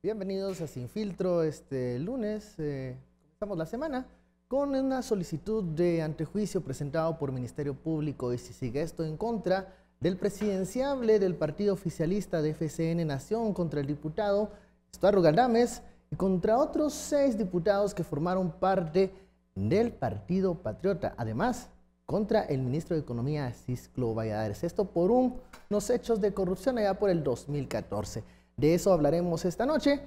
Bienvenidos a Sin Filtro. Este lunes comenzamos la semana con una solicitud de antejuicio presentado por Ministerio Público y sigue esto en contra del presidenciable del partido oficialista de FCN Nación contra el diputado Estuardo Galdames y contra otros 6 diputados que formaron parte del Partido Patriota. Además, contra el ministro de Economía, Cisclo Valladares. Esto por unos hechos de corrupción allá por el 2014. De eso hablaremos esta noche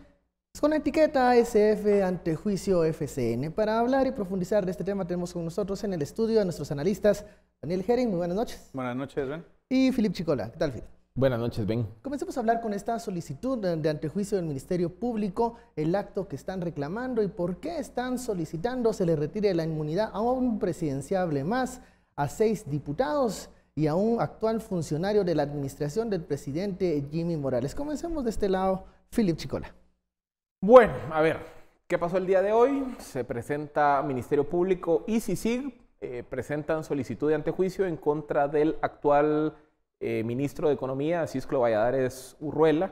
con la etiqueta SF Antejuicio FCN. Para hablar y profundizar de este tema tenemos con nosotros en el estudio a nuestros analistas Daniel Hering, muy buenas noches. Buenas noches, Ben. Y Philip Chicola. ¿Qué tal, Philip? Buenas noches, Ben. Comencemos a hablar con esta solicitud de antejuicio del Ministerio Público, el acto que están reclamando y por qué están solicitando se le retire la inmunidad a un presidenciable más, a 6 diputados y a un actual funcionario de la administración del presidente Jimmy Morales. Comencemos de este lado, Philip Chicola. Bueno, a ver, ¿qué pasó el día de hoy? Se presenta Ministerio Público y CICIG, presentan solicitud de antejuicio en contra del actual ministro de Economía, Cisclo Valladares Urruela,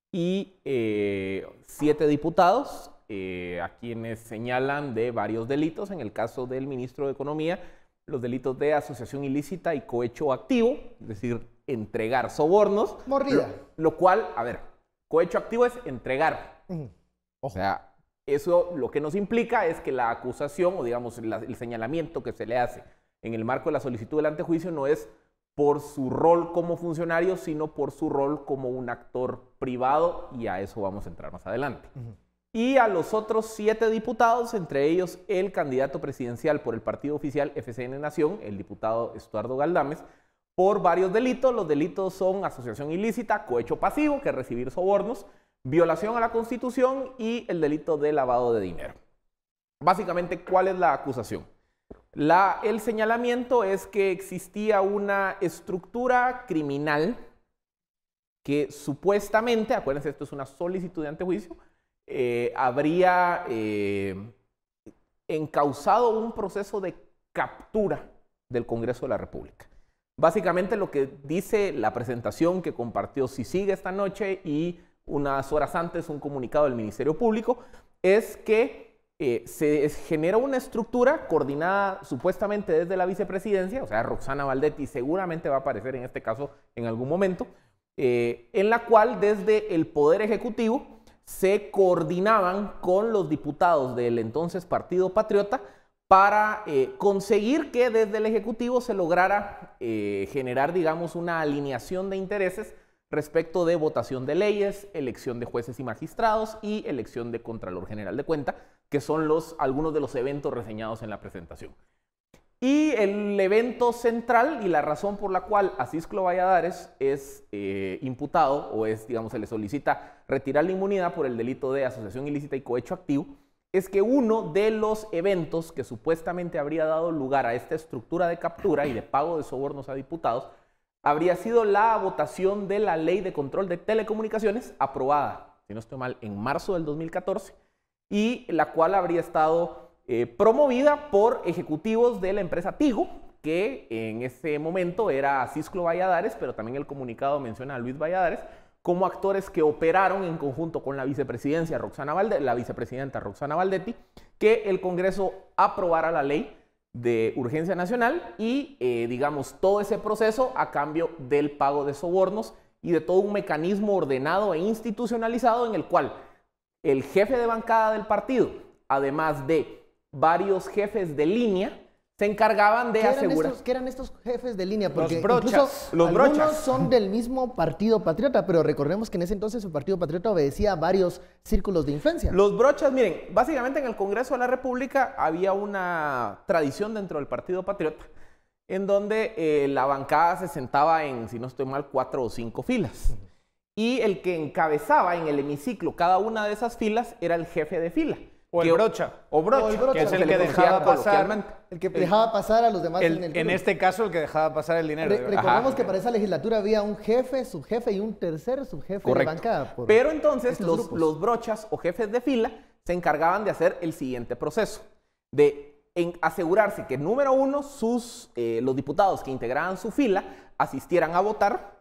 y 7 diputados, a quienes señalan de varios delitos. En el caso del ministro de Economía, los delitos de asociación ilícita y cohecho activo, es decir, entregar sobornos. Mordida. Lo cual, a ver, cohecho activo es entregar. O sea, eso lo que nos implica es que la acusación, o digamos, el señalamiento que se le hace en el marco de la solicitud del antejuicio no es por su rol como funcionario, sino por su rol como un actor privado, y a eso vamos a entrar más adelante. Y a los otros 7 diputados, entre ellos el candidato presidencial por el partido oficial FCN Nación, el diputado Estuardo Galdames, por varios delitos. Los delitos son asociación ilícita, cohecho pasivo, que es recibir sobornos, violación a la Constitución y el delito de lavado de dinero. Básicamente, ¿cuál es la acusación? El señalamiento es que existía una estructura criminal que supuestamente, acuérdense, esto es una solicitud de antejuicio, habría encauzado un proceso de captura del Congreso de la República. Básicamente lo que dice la presentación que compartió CICIG esta noche y unas horas antes un comunicado del Ministerio Público es que se genera una estructura coordinada supuestamente desde la vicepresidencia, o sea, Roxana Valdetti seguramente va a aparecer en este caso en algún momento, en la cual desde el Poder Ejecutivo se coordinaban con los diputados del entonces Partido Patriota para conseguir que desde el Ejecutivo se lograra generar, digamos, una alineación de intereses respecto de votación de leyes, elección de jueces y magistrados y elección de Contralor General de Cuenta, que son algunos de los eventos reseñados en la presentación. Y el evento central y la razón por la cual a Cisclo Valladares es imputado o es, digamos, se le solicita retirar la inmunidad por el delito de asociación ilícita y cohecho activo, es que uno de los eventos que supuestamente habría dado lugar a esta estructura de captura y de pago de sobornos a diputados habría sido la votación de la Ley de Control de Telecomunicaciones, aprobada, si no estoy mal, en marzo del 2014, y la cual habría estado promovida por ejecutivos de la empresa Tigo, que en ese momento era Cisclo Valladares, pero también el comunicado menciona a Luis Valladares, como actores que operaron en conjunto con la vicepresidenta Roxana Valdetti, que el Congreso aprobara la ley de urgencia nacional y, digamos, todo ese proceso a cambio del pago de sobornos y de todo un mecanismo ordenado e institucionalizado en el cual el jefe de bancada del partido, además de varios jefes de línea, se encargaban de asegurar... ¿Qué eran estos jefes de línea? Porque los brochas son del mismo Partido Patriota, pero recordemos que en ese entonces el Partido Patriota obedecía a varios círculos de influencia. Los brochas, miren, básicamente en el Congreso de la República había una tradición dentro del Partido Patriota en donde la bancada se sentaba en, si no estoy mal, 4 o 5 filas. Y el que encabezaba en el hemiciclo cada una de esas filas era el jefe de fila. O el brocha. O el brocha, que es el que dejaba pasar. El que dejaba pasar a los demás en el en este caso, el que dejaba pasar el dinero. Recordemos que para esa legislatura había un jefe, subjefe y un tercer subjefe. Correcto. De bancada. Pero entonces los brochas o jefes de fila se encargaban de hacer el siguiente proceso. De asegurarse que, número 1, los diputados que integraban su fila asistieran a votar.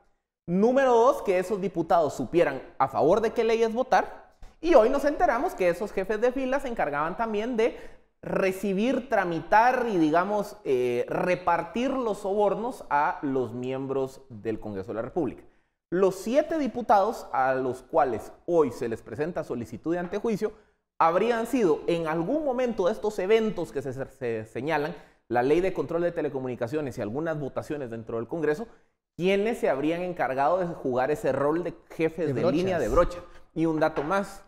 Número 2, que esos diputados supieran a favor de qué leyes votar. Y hoy nos enteramos que esos jefes de fila se encargaban también de recibir, tramitar y, digamos, repartir los sobornos a los miembros del Congreso de la República. Los 7 diputados a los cuales hoy se les presenta solicitud de antejuicio habrían sido en algún momento de estos eventos que se señalan, la Ley de Control de Telecomunicaciones y algunas votaciones dentro del Congreso, quienes se habrían encargado de jugar ese rol de jefes de línea de brocha. Y un dato más,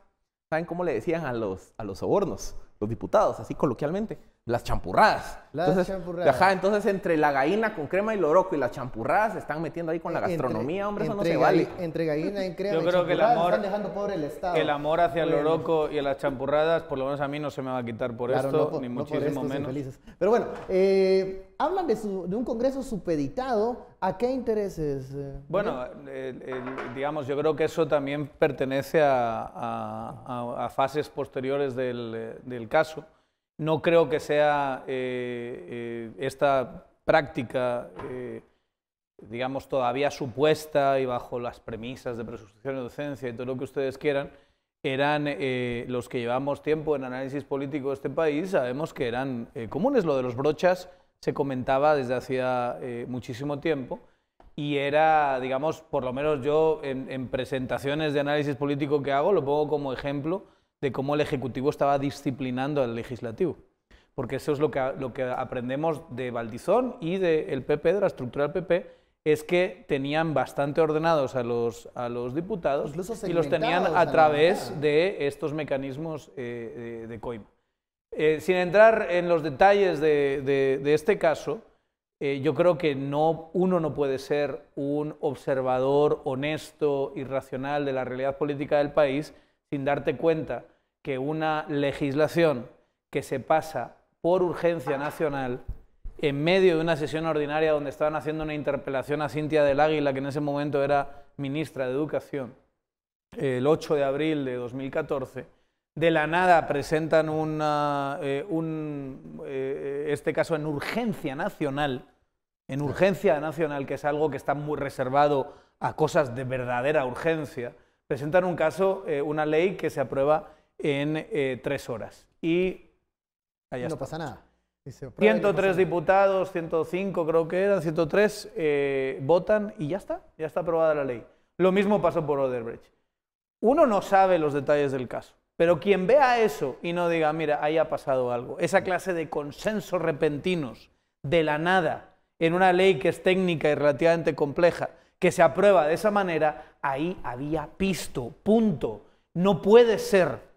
¿saben cómo le decían a los sobornos? Los diputados, así coloquialmente, las champurradas. Entonces entre la gallina con crema y loroco y las champurradas se están metiendo ahí con la gastronomía, hombre, eso no se vale. Entre gallina y crema Yo creo que están dejando pobre el Estado. El amor hacia el loroco y las champurradas, por lo menos a mí no se me va a quitar por esto, ni muchísimo menos. Pero bueno, hablan de un Congreso supeditado. ¿A qué intereses? Bueno, digamos, yo creo que eso también pertenece a fases posteriores del caso. No creo que sea esta práctica, digamos, todavía supuesta y bajo las premisas de presunción de inocencia y todo lo que ustedes quieran, eran los que llevamos tiempo en análisis político de este país, sabemos que eran comunes. Lo de los brochas se comentaba desde hacía muchísimo tiempo y era, digamos, por lo menos yo en presentaciones de análisis político que hago, lo pongo como ejemplo de cómo el Ejecutivo estaba disciplinando al Legislativo. Porque eso es lo que aprendemos de Valdizón y del PP, de la estructura del PP, es que tenían bastante ordenados a los diputados y los tenían a través de estos mecanismos de coima. Sin entrar en los detalles de este caso, yo creo que uno no puede ser un observador honesto y racional de la realidad política del país sin darte cuenta que una legislación que se pasa por urgencia nacional en medio de una sesión ordinaria donde estaban haciendo una interpelación a Cintia del Águila, que en ese momento era ministra de Educación, el 8 de abril de 2014, de la nada presentan este caso en urgencia nacional, que es algo que está muy reservado a cosas de verdadera urgencia. Presentan un caso, una ley que se aprueba en 3 horas. Y allá no está. pasa nada. 103 diputados, 105 creo que eran, 103 votan y ya está aprobada la ley. Lo mismo pasó por Odebrecht. Uno no sabe los detalles del caso, pero quien vea eso y no diga, mira, ahí ha pasado algo, esa clase de consensos repentinos de la nada en una ley que es técnica y relativamente compleja, que se aprueba de esa manera, ahí había pisto, punto. No puede ser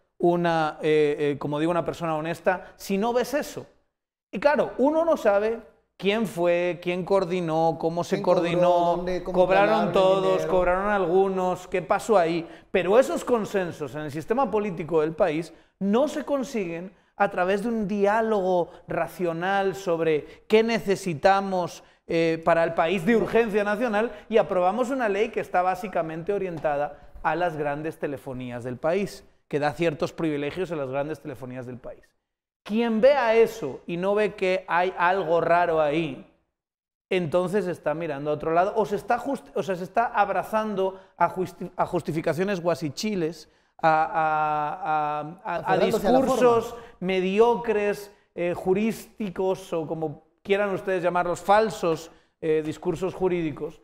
como digo, una persona honesta si no ves eso. Y claro, uno no sabe quién fue, quién coordinó, cómo se coordinó, cobraron todos, cobraron algunos, qué pasó ahí. Pero esos consensos en el sistema político del país no se consiguen a través de un diálogo racional sobre qué necesitamos para el país de urgencia nacional y aprobamos una ley que está básicamente orientada a las grandes telefonías del país, que da ciertos privilegios a las grandes telefonías del país. Quien vea eso y no ve que hay algo raro ahí, entonces está mirando a otro lado o se está abrazando a justificaciones guasichiles, a discursos mediocres, jurísticos o como quieran ustedes llamarlos, falsos discursos jurídicos,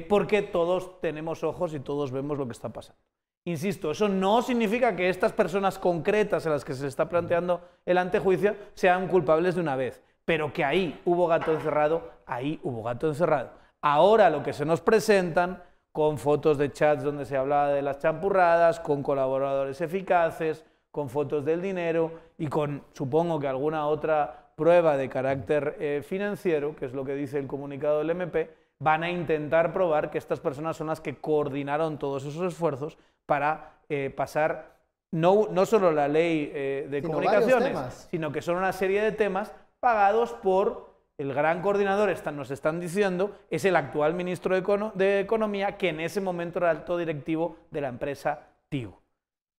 porque todos tenemos ojos y todos vemos lo que está pasando. Insisto, eso no significa que estas personas concretas a las que se está planteando el antejuicio sean culpables de una vez, pero que ahí hubo gato encerrado, ahí hubo gato encerrado. Ahora lo que se nos presentan con fotos de chats donde se hablaba de las champurradas, con colaboradores eficaces, con fotos del dinero y con, supongo que alguna otra prueba de carácter financiero, que es lo que dice el comunicado del MP, van a intentar probar que estas personas son las que coordinaron todos esos esfuerzos para pasar no solo la ley de comunicaciones, sino que son una serie de temas pagados por el gran coordinador, nos están diciendo, es el actual ministro de Economía, que en ese momento era alto directivo de la empresa Tigo,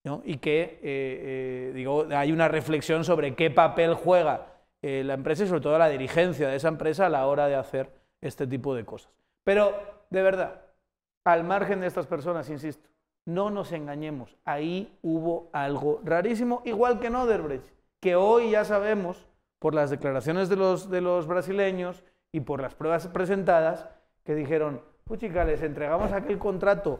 ¿no? Y que, digo, hay una reflexión sobre qué papel juega la empresa y sobre todo la dirigencia de esa empresa a la hora de hacer este tipo de cosas. Pero, de verdad, al margen de estas personas, insisto, No nos engañemos, ahí hubo algo rarísimo, igual que en Odebrecht, que hoy ya sabemos, por las declaraciones de los brasileños y por las pruebas presentadas, que dijeron, puchica, les entregamos aquel contrato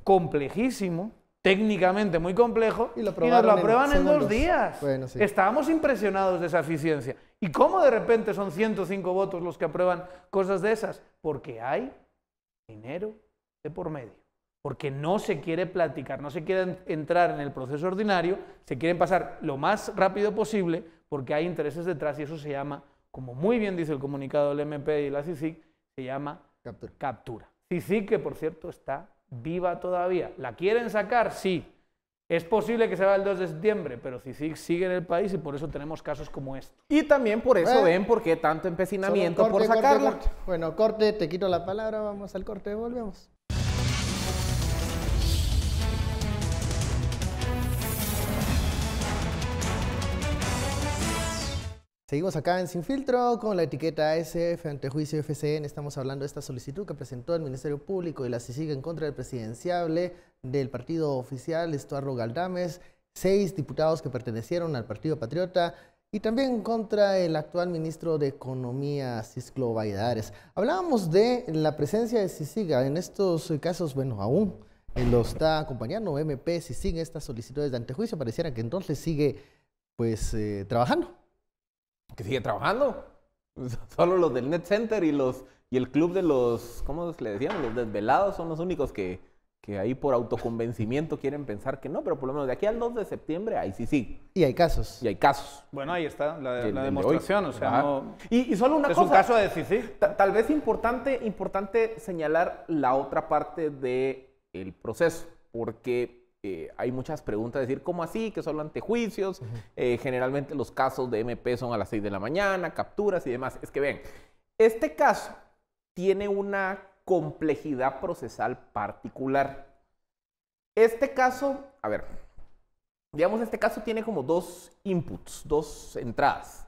complejísimo, técnicamente muy complejo, y nos lo aprueban en 2 días. Bueno, sí. Estábamos impresionados de esa eficiencia. ¿Y cómo de repente son 105 votos los que aprueban cosas de esas? Porque hay dinero de por medio. Porque no se quiere platicar, no se quiere entrar en el proceso ordinario, se quieren pasar lo más rápido posible porque hay intereses detrás y eso se llama, como muy bien dice el comunicado del MP y la CICIG, se llama captura. CICIG, que por cierto está viva todavía. ¿La quieren sacar? Sí. Es posible que se vaya el 2 de septiembre, pero CICIG sigue en el país y por eso tenemos casos como estos. Y también por eso ven por qué tanto empecinamiento por sacarla. Corte. Bueno, corte, te quito la palabra, vamos al corte, volvemos. Seguimos acá en Sin Filtro con la etiqueta ASF Antejuicio FCN. Estamos hablando de esta solicitud que presentó el Ministerio Público y la CICIG en contra del presidenciable del partido oficial, Estuardo Galdames, 6 diputados que pertenecieron al Partido Patriota y también contra el actual ministro de Economía, Cisclo Valladares. Hablábamos de la presencia de CICIG en estos casos, bueno, aún lo está acompañando MP, CICIG, estas solicitudes de antejuicio. Pareciera que entonces sigue pues trabajando. Que sigue trabajando. Solo los del Net Center y el club de los, ¿cómo le decíamos? Los desvelados son los únicos que ahí por autoconvencimiento quieren pensar que no, pero por lo menos de aquí al 2 de septiembre ahí sí. Y hay casos. Y hay casos. Bueno, ahí está la demostración, o sea, no... Y solo una cosa. Es un caso de CICIG. Tal vez importante señalar la otra parte del proceso, porque hay muchas preguntas, decir, ¿cómo así? ¿Qué son los antejuicios? Generalmente los casos de MP son a las 6 de la mañana, capturas y demás. Es que ven, este caso tiene una complejidad procesal particular. Este caso, a ver, digamos, este caso tiene como 2 inputs, 2 entradas.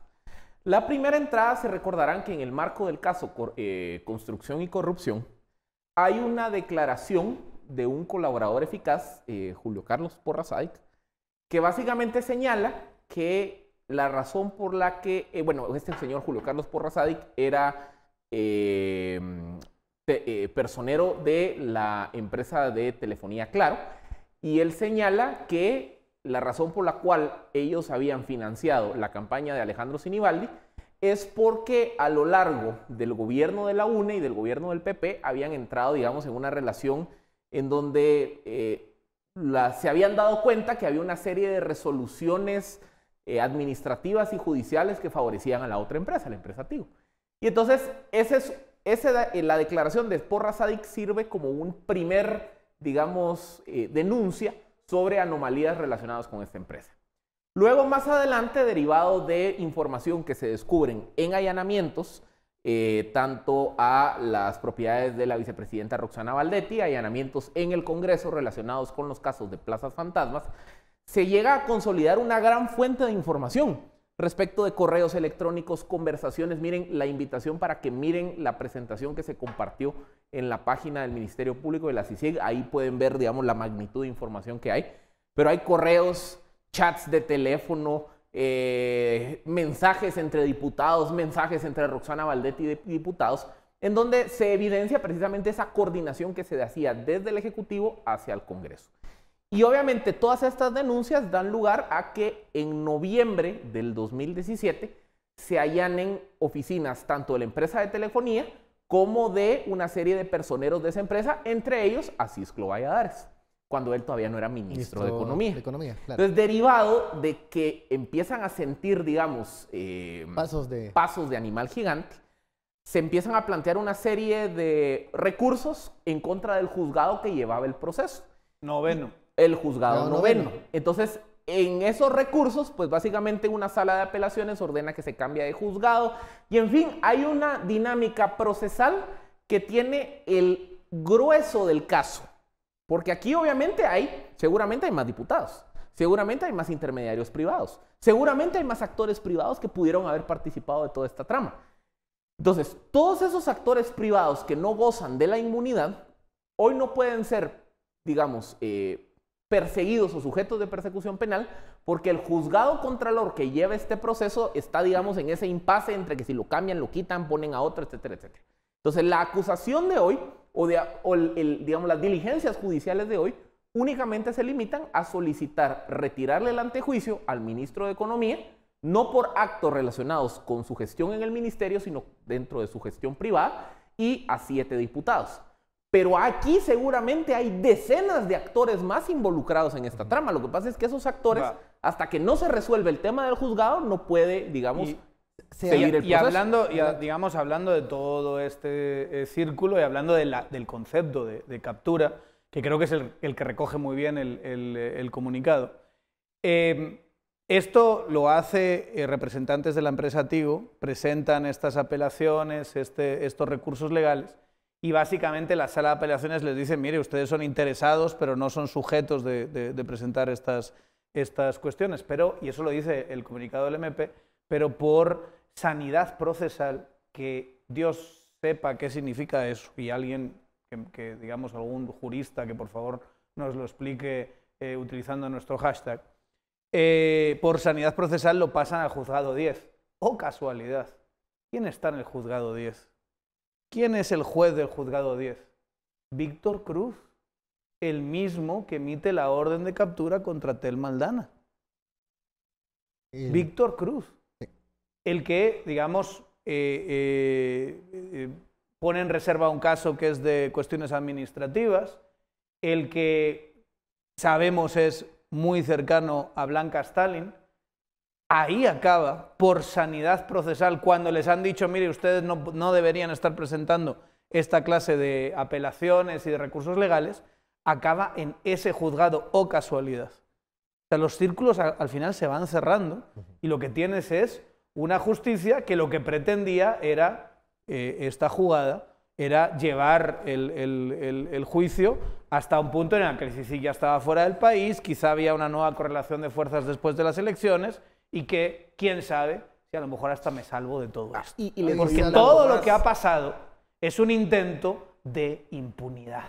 La primera entrada, se recordarán que en el marco del caso Construcción y Corrupción, hay una declaración de un colaborador eficaz, Julio Carlos Porras Sadik, que básicamente señala que la razón por la que, este señor Julio Carlos Porras Sadik era personero de la empresa de telefonía Claro, y él señala que la razón por la cual ellos habían financiado la campaña de Alejandro Sinibaldi es porque a lo largo del gobierno de la UNE y del gobierno del PP habían entrado, digamos, en una relación en donde se habían dado cuenta que había una serie de resoluciones administrativas y judiciales que favorecían a la otra empresa, la empresa Tigo. Y entonces, la declaración de Porras Sadik sirve como un primer, digamos, denuncia sobre anomalías relacionadas con esta empresa. Luego, más adelante, derivado de información que se descubren en allanamientos, tanto a las propiedades de la vicepresidenta Roxana Valdetti, allanamientos en el Congreso relacionados con los casos de plazas fantasmas, se llega a consolidar una gran fuente de información respecto de correos electrónicos, conversaciones. Miren la invitación para que miren la presentación que se compartió en la página del Ministerio Público de la CICIG. Ahí pueden ver, digamos, la magnitud de información que hay. Pero hay correos, chats de teléfono, mensajes entre diputados, mensajes entre Roxana Valdetti y diputados, en donde se evidencia precisamente esa coordinación que se hacía desde el Ejecutivo hacia el Congreso. Y obviamente todas estas denuncias dan lugar a que en noviembre del 2017 se allanen oficinas tanto de la empresa de telefonía como de una serie de personeros de esa empresa, entre ellos a Cisclo Valladares, cuando él todavía no era ministro de Economía. Claro. Entonces, derivado de que empiezan a sentir, digamos, pasos de animal gigante, se empiezan a plantear una serie de recursos en contra del juzgado que llevaba el proceso. El juzgado noveno. Entonces, en esos recursos, pues básicamente una sala de apelaciones ordena que se cambie de juzgado. Y en fin, hay una dinámica procesal que tiene el grueso del caso. Porque aquí obviamente seguramente hay más diputados, seguramente hay más intermediarios privados, seguramente hay más actores privados que pudieron haber participado de toda esta trama. Entonces, todos esos actores privados que no gozan de la inmunidad, hoy no pueden ser digamos, perseguidos o sujetos de persecución penal, porque el juzgado contralor que lleva este proceso está, digamos, en ese impasse entre que si lo cambian, lo quitan, ponen a otro, etcétera, etcétera. Entonces, la acusación de hoy, digamos, las diligencias judiciales de hoy, únicamente se limitan a solicitar retirarle el antejuicio al ministro de Economía, no por actos relacionados con su gestión en el ministerio, sino dentro de su gestión privada, y a 7 diputados. Pero aquí seguramente hay decenas de actores más involucrados en esta trama. Lo que pasa es que esos actores, hasta que no se resuelve el tema del juzgado, no puede, digamos, seguir el proceso. Digamos, hablando de todo este círculo y hablando del concepto de captura, que creo que es el que recoge muy bien el comunicado. Esto lo hace representantes de la empresa Tigo, presentan estas apelaciones, estos recursos legales, y básicamente la sala de apelaciones les dice, mire, ustedes son interesados, pero no son sujetos de presentar estas cuestiones. Pero, y eso lo dice el comunicado del MP, pero por sanidad procesal, que Dios sepa qué significa eso, y alguien que digamos, algún jurista que por favor nos lo explique utilizando nuestro hashtag, por sanidad procesal lo pasan al juzgado 10. ¡Oh, casualidad! ¿Quién está en el juzgado 10? ¿Quién es el juez del juzgado 10? Víctor Cruz, el mismo que emite la orden de captura contra Telma Aldana. Víctor Cruz, el que, digamos, pone en reserva un caso que es de cuestiones administrativas, el que sabemos es muy cercano a Blanca Stalin. Ahí acaba, por sanidad procesal, cuando les han dicho, mire, ustedes no deberían estar presentando esta clase de apelaciones y de recursos legales, acaba en ese juzgado, o casualidad. O sea, los círculos al final se van cerrando y lo que tienes es una justicia que lo que pretendía era, esta jugada, era llevar el juicio hasta un punto en el que el CICIG ya estaba fuera del país, quizá había una nueva correlación de fuerzas después de las elecciones y que, quién sabe, si a lo mejor hasta me salvo de todo esto. Porque todo lo que ha pasado es un intento de impunidad.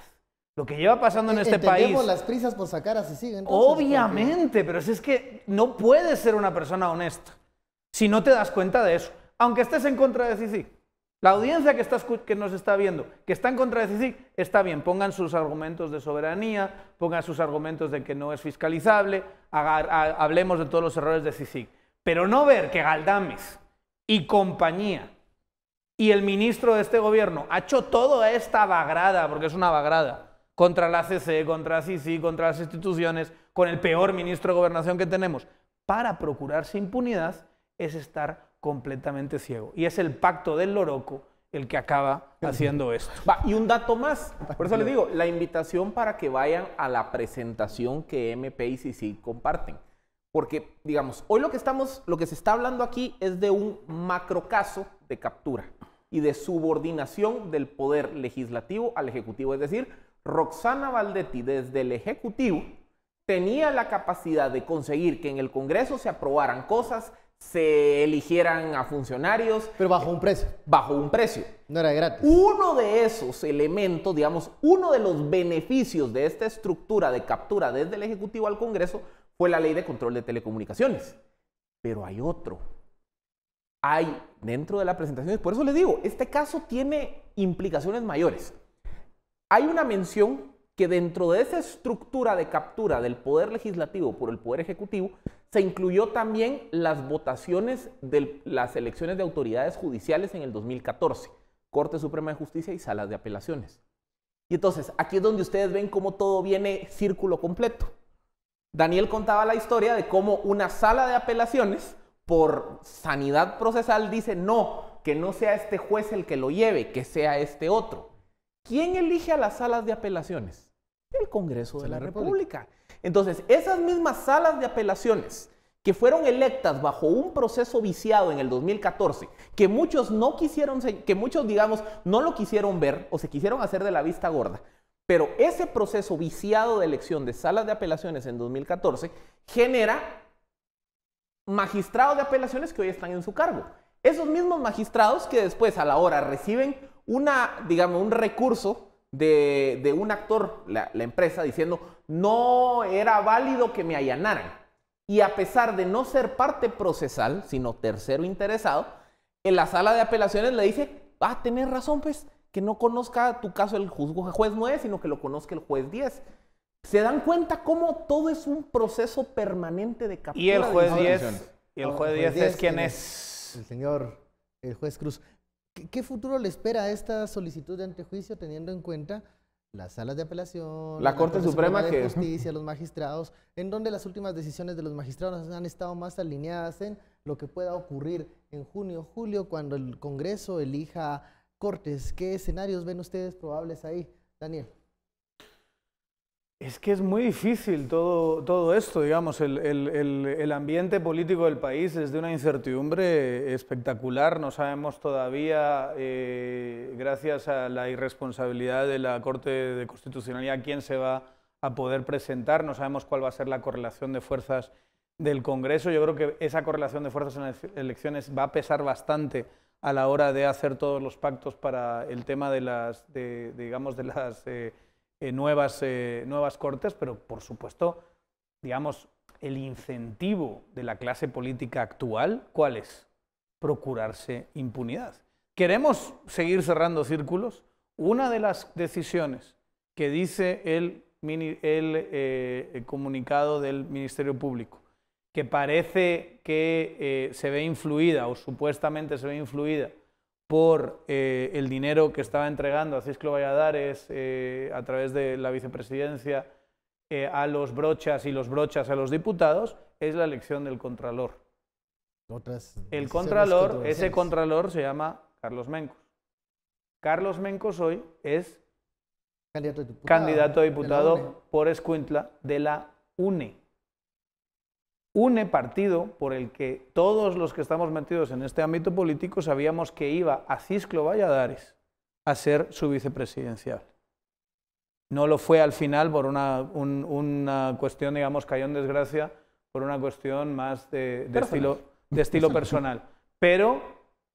Lo que lleva pasando en este país... Entendemos las prisas por sacar a CICIG, entonces. Obviamente, pero es que no puedes ser una persona honesta si no te das cuenta de eso, aunque estés en contra de CICIG. La audiencia que nos está viendo, que está en contra de CICIG, está bien, pongan sus argumentos de soberanía, pongan sus argumentos de que no es fiscalizable, hablemos de todos los errores de CICIG. Pero no ver que Galdames y compañía y el ministro de este gobierno ha hecho toda esta bagrada, porque es una bagrada, contra la CC, contra CICIG, contra las instituciones, con el peor ministro de Gobernación que tenemos, para procurarse impunidad, es estar completamente ciego. Y es el pacto del loroco el que acaba haciendo esto. Y un dato más, por eso les digo, la invitación para que vayan a la presentación que MP y CICIG comparten. Porque, digamos, hoy lo que se está hablando aquí es de un macrocaso de captura y de subordinación del poder legislativo al ejecutivo. Es decir, Roxana Valdetti desde el ejecutivo tenía la capacidad de conseguir que en el Congreso se aprobaran cosas, se eligieran a funcionarios. Pero bajo un precio. Bajo un precio. No era gratis. Uno de esos elementos, digamos, uno de los beneficios de esta estructura de captura desde el Ejecutivo al Congreso fue la Ley de Control de Telecomunicaciones. Pero hay otro. Hay dentro de la presentación, por eso les digo, este caso tiene implicaciones mayores. Hay una mención que dentro de esa estructura de captura del Poder Legislativo por el Poder Ejecutivo, se incluyó también las votaciones de las elecciones de autoridades judiciales en el 2014, Corte Suprema de Justicia y salas de apelaciones. Y entonces, aquí es donde ustedes ven cómo todo viene círculo completo. Daniel contaba la historia de cómo una sala de apelaciones, por sanidad procesal, dice no, que no sea este juez el que lo lleve, que sea este otro. ¿Quién elige a las salas de apelaciones? El Congreso de la República. Entonces, esas mismas salas de apelaciones que fueron electas bajo un proceso viciado en el 2014, que muchos no quisieron, que muchos, digamos, no lo quisieron ver o se quisieron hacer de la vista gorda, pero ese proceso viciado de elección de salas de apelaciones en 2014 genera magistrados de apelaciones que hoy están en su cargo. Esos mismos magistrados que después a la hora reciben digamos, un recurso de un actor, la empresa, diciendo no era válido que me allanaran. Y a pesar de no ser parte procesal, sino tercero interesado, en la sala de apelaciones le dice, tenés razón, pues, que no conozca tu caso el juez 9, sino que lo conozca el juez 10. ¿Se dan cuenta cómo todo es un proceso permanente de captura? ¿Y el juez de 10? ¿Y el juez 10 es quién es? El señor, el juez Cruz. ¿Qué futuro le espera a esta solicitud de antejuicio teniendo en cuenta las salas de apelación, la Corte Suprema de Justicia, los magistrados, en donde las últimas decisiones de los magistrados han estado más alineadas en lo que pueda ocurrir en junio, julio, cuando el Congreso elija cortes? ¿Qué escenarios ven ustedes probables ahí, Daniel? Es que es muy difícil todo esto, digamos, el ambiente político del país es de una incertidumbre espectacular. No sabemos todavía, gracias a la irresponsabilidad de la Corte de Constitucionalidad, quién se va a poder presentar. No sabemos cuál va a ser la correlación de fuerzas del Congreso. Yo creo que esa correlación de fuerzas en las elecciones va a pesar bastante a la hora de hacer todos los pactos para el tema de las nuevas cortes, pero por supuesto, digamos, el incentivo de la clase política actual, ¿cuál es? Procurarse impunidad. ¿Queremos seguir cerrando círculos? Una de las decisiones que dice el comunicado del Ministerio Público, que parece que se ve influida o supuestamente se ve influida por el dinero que estaba entregando a Cisclo Valladares a través de la vicepresidencia a los brochas y los brochas a los diputados, es la elección del Contralor. El Contralor, ese Contralor se llama Carlos Mencos. Carlos Mencos hoy es candidato a diputado por Escuintla de la UNE. UNE, partido por el que todos los que estamos metidos en este ámbito político sabíamos que iba a Cisclo Valladares a ser su vicepresidencial. No lo fue al final por una cuestión, digamos, cayó en desgracia por una cuestión más de estilo personal. Pero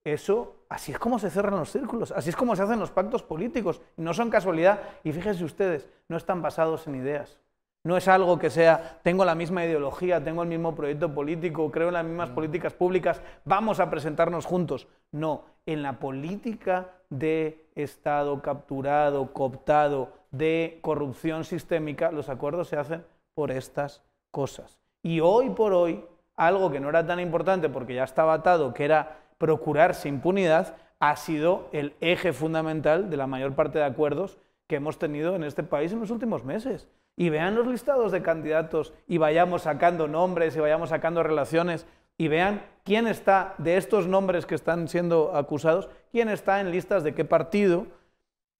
eso, así es como se cierran los círculos, así es como se hacen los pactos políticos. No son casualidad y fíjense ustedes, no están basados en ideas. No es algo que sea, tengo la misma ideología, tengo el mismo proyecto político, creo en las mismas políticas públicas, vamos a presentarnos juntos. No, en la política de Estado capturado, cooptado, de corrupción sistémica, los acuerdos se hacen por estas cosas. Y hoy por hoy, algo que no era tan importante porque ya estaba atado, que era procurarse impunidad, ha sido el eje fundamental de la mayor parte de acuerdos que hemos tenido en este país en los últimos meses. Y vean los listados de candidatos y vayamos sacando nombres y vayamos sacando relaciones y vean quién está de estos nombres que están siendo acusados, quién está en listas de qué partido,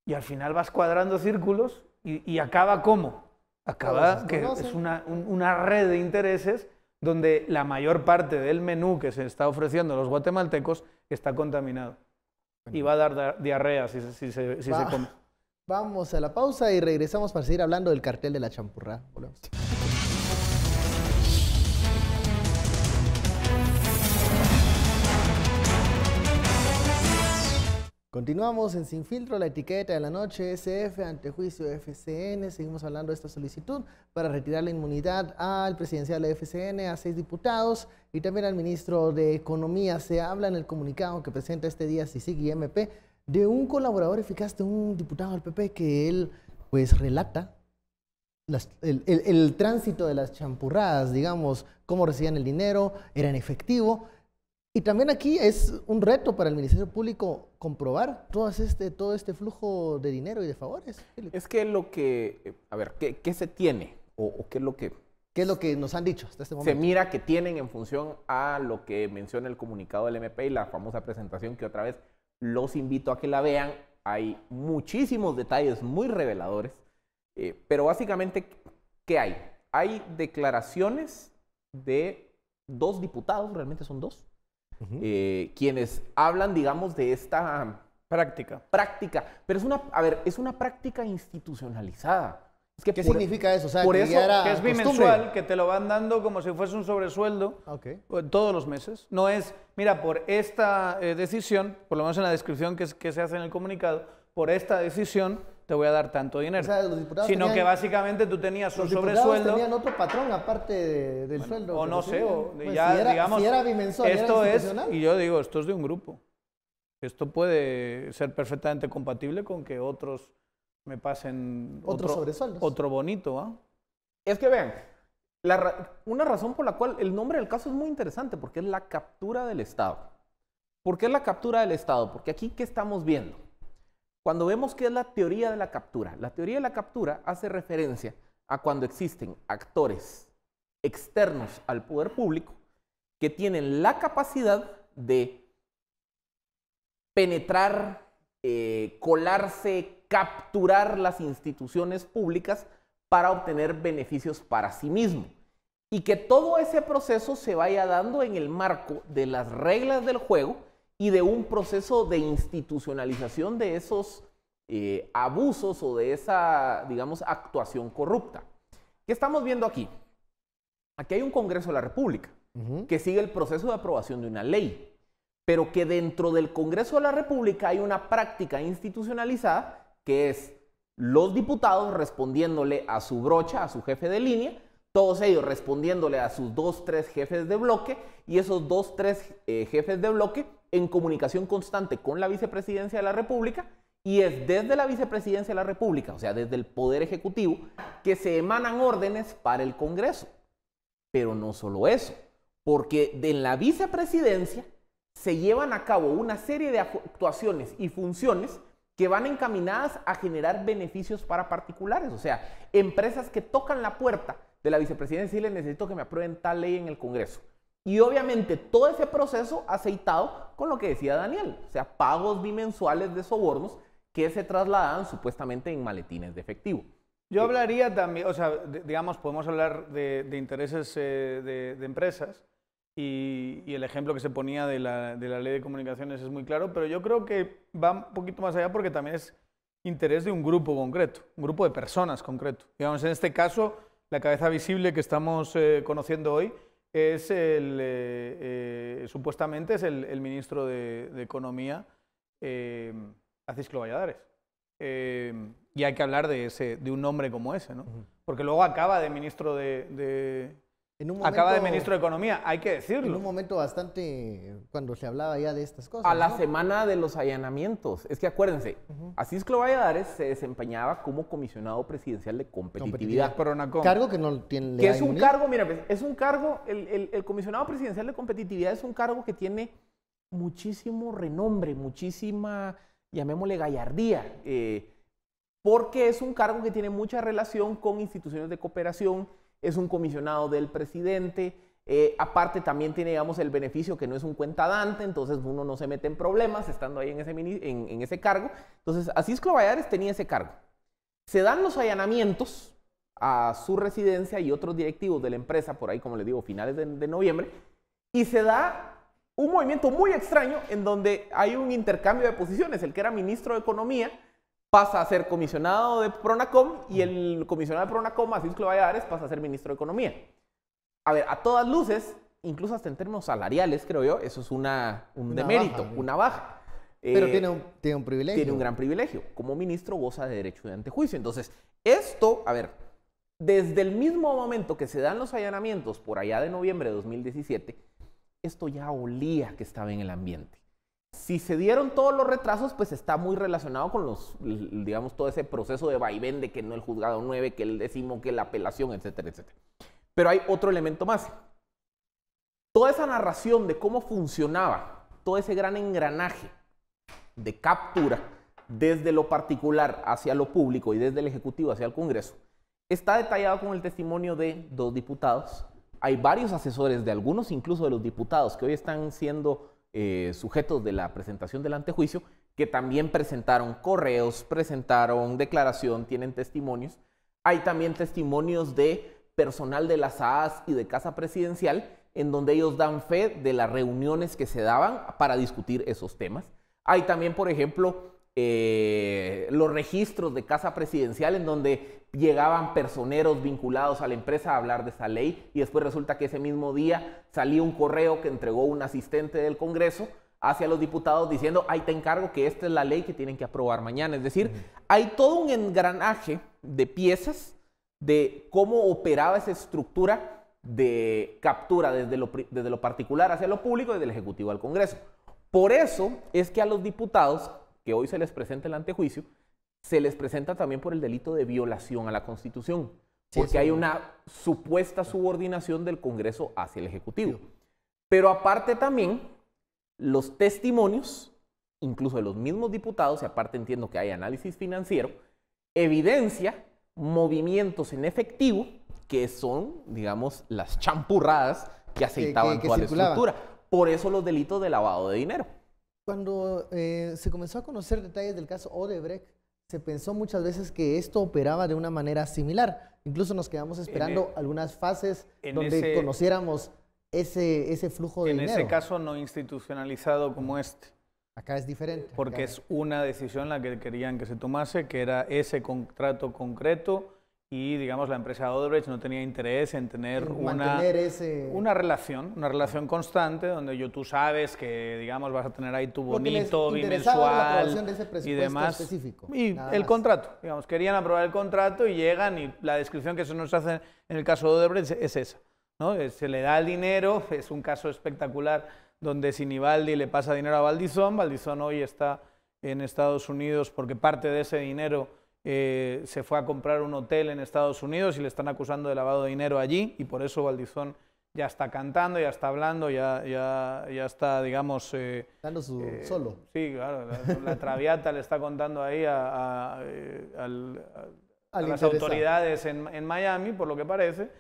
y al final vas cuadrando círculos y acaba ¿cómo? Acaba que es una red de intereses donde la mayor parte del menú que se está ofreciendo a los guatemaltecos está contaminado. Y va a dar diarrea si se come. Vamos a la pausa y regresamos para seguir hablando del cartel de la champurrada. Volvemos. Continuamos en Sin Filtro, la etiqueta de la noche, SF, antejuicio FCN. Seguimos hablando de esta solicitud para retirar la inmunidad al presidencial de FCN, a 6 diputados y también al ministro de Economía. Se habla en el comunicado que presenta este día CICIG y MP de un colaborador eficaz de un diputado del PP que él pues relata el tránsito de las champurradas, digamos, cómo recibían el dinero, era en efectivo. Y también aquí es un reto para el Ministerio Público comprobar todo este flujo de dinero y de favores. Es que lo que, a ver, ¿qué se tiene? ¿O qué es lo que... ¿Qué es lo que nos han dicho hasta este momento? Se mira que tienen en función a lo que menciona el comunicado del MP y la famosa presentación que otra vez los invito a que la vean. Hay muchísimos detalles muy reveladores, pero básicamente, ¿qué hay? Hay declaraciones de 2 diputados, realmente son 2, quienes hablan, digamos, de esta práctica, pero es una práctica institucionalizada. Es que ¿Qué significa eso? O sea, que es bimensual, que te lo van dando como si fuese un sobresueldo todos los meses. No es, mira, por esta decisión, por lo menos en la descripción que se hace en el comunicado, por esta decisión te voy a dar tanto dinero. O sea, los diputados sino tenían, que básicamente tú tenías un los diputados sobresueldo. tenían otro patrón aparte del sueldo. O que no sé, recibían. o Pues ya, si era, digamos, si era bimensual, esto era es, institucional. y yo digo, esto es de un grupo. Esto puede ser perfectamente compatible con que otros me pasen Otros sobresueldos. otro bonito, ¿ah? Es que vean, una razón por la cual el nombre del caso es muy interesante, porque es la captura del Estado. ¿Por qué es la captura del Estado? Porque aquí, ¿qué estamos viendo? Cuando vemos qué es la teoría de la teoría de la captura hace referencia a cuando existen actores externos al poder público que tienen la capacidad de penetrar, colarse, capturar las instituciones públicas para obtener beneficios para sí mismo. Y que todo ese proceso se vaya dando en el marco de las reglas del juego y de un proceso de institucionalización de esos abusos o de esa, digamos, actuación corrupta. ¿Qué estamos viendo aquí? Aquí hay un Congreso de la República que sigue el proceso de aprobación de una ley, pero que dentro del Congreso de la República hay una práctica institucionalizada que es los diputados respondiéndole a su brocha, a su jefe de línea, todos ellos respondiéndole a sus 2, 3 jefes de bloque y esos 2, 3 jefes de bloque en comunicación constante con la vicepresidencia de la República, y es desde la vicepresidencia de la República, o sea, desde el Poder Ejecutivo, que se emanan órdenes para el Congreso. Pero no solo eso, porque en la vicepresidencia se llevan a cabo una serie de actuaciones y funciones que van encaminadas a generar beneficios para particulares, o sea, empresas que tocan la puerta de la vicepresidencia y les necesito que me aprueben tal ley en el Congreso. Y obviamente todo ese proceso aceitado con lo que decía Daniel, o sea, pagos bimensuales de sobornos que se trasladaban supuestamente en maletines de efectivo. Yo hablaría también, o sea, digamos, podemos hablar de intereses de empresas y el ejemplo que se ponía de la ley de comunicaciones es muy claro, pero yo creo que va un poquito más allá porque también es interés de un grupo concreto, un grupo de personas concreto. Digamos, en este caso, la cabeza visible que estamos conociendo hoy es supuestamente es el ministro de Economía, Cisclo Valladares. Y hay que hablar de un nombre como ese, ¿no? Porque luego acaba de ministro acaba de ministro de Economía, hay que decirlo. En un momento bastante, cuando se hablaba ya de estas cosas. A la semana de los allanamientos. Es que acuérdense, Cisclo Valladares se desempeñaba como comisionado presidencial de competitividad. Cargo que no tiene... Que es un cargo, mira, es un cargo, el comisionado presidencial de competitividad es un cargo que tiene muchísimo renombre, muchísima, llamémosle gallardía, porque es un cargo que tiene mucha relación con instituciones de cooperación, es un comisionado del presidente, aparte también tiene, digamos, el beneficio que no es un cuentadante, entonces uno no se mete en problemas estando ahí en ese cargo. Entonces, Cisclo Valladares tenía ese cargo. Se dan los allanamientos a su residencia y otros directivos de la empresa, por ahí, como les digo, finales de noviembre, y se da un movimiento muy extraño en donde hay un intercambio de posiciones. El que era ministro de Economía pasa a ser comisionado de Pronacom y el comisionado de Pronacom, Cisclo Valladares, pasa a ser ministro de Economía. A ver, a todas luces, incluso hasta en términos salariales, creo yo, eso es un demérito, una baja. Pero tiene un privilegio. Tiene un gran privilegio. Como ministro goza de derecho de antejuicio. Entonces, esto, a ver, desde el mismo momento que se dan los allanamientos por allá de noviembre de 2017, esto ya olía que estaba en el ambiente. Si se dieron todos los retrasos, pues está muy relacionado con digamos, todo ese proceso de vaivén de que no el juzgado 9, que el 10º, que la apelación, etcétera, etcétera. Pero hay otro elemento más. Toda esa narración de cómo funcionaba, todo ese gran engranaje de captura, desde lo particular hacia lo público y desde el Ejecutivo hacia el Congreso, está detallado con el testimonio de 2 diputados. Hay varios asesores de algunos, incluso de los diputados, que hoy están siendo sujetos de la presentación del antejuicio, que también presentaron correos, presentaron declaración, tienen testimonios. Hay también testimonios de personal de las AAS y de Casa Presidencial, en donde ellos dan fe de las reuniones que se daban para discutir esos temas. Hay también, por ejemplo, los registros de Casa Presidencial, en donde llegaban personeros vinculados a la empresa a hablar de esa ley, y después resulta que ese mismo día salía un correo que entregó un asistente del Congreso hacia los diputados diciendo, ahí te encargo que esta es la ley que tienen que aprobar mañana. Es decir, hay todo un engranaje de piezas de cómo operaba esa estructura de captura desde lo particular hacia lo público y del Ejecutivo al Congreso. Por eso es que a los diputados, que hoy se les presenta el antejuicio, se les presenta también por el delito de violación a la Constitución, porque hay una supuesta subordinación del Congreso hacia el Ejecutivo. Pero aparte también, los testimonios, incluso de los mismos diputados, y aparte entiendo que hay análisis financiero, evidencia movimientos en efectivo que son, digamos, las champurradas que aceitaban toda la estructura. Por eso los delitos de lavado de dinero. Cuando se comenzó a conocer detalles del caso Odebrecht, se pensó muchas veces que esto operaba de una manera similar. Incluso nos quedamos esperando algunas fases donde conociéramos ese flujo de dinero. En ese caso no institucionalizado como este. Acá es diferente. Porque es una decisión la que querían que se tomase, que era ese contrato concreto, y, digamos, la empresa Odebrecht no tenía interés en tener una relación constante donde tú sabes que, digamos, vas a tener ahí tu bonito bimensual y demás. Específico, y el contrato, digamos, querían aprobar el contrato y llegan y la descripción que se nos hace en el caso de Odebrecht es esa, ¿no? Se le da el dinero, es un caso espectacular donde Sinibaldi le pasa dinero a Valdizón. Valdizón hoy está en Estados Unidos porque parte de ese dinero se fue a comprar un hotel en Estados Unidos y le están acusando de lavado de dinero allí, y por eso Valdizón ya está cantando, ya está hablando, ya está, digamos... dando solo. Sí, claro, la Traviata le está contando ahí a las autoridades en Miami, por lo que parece,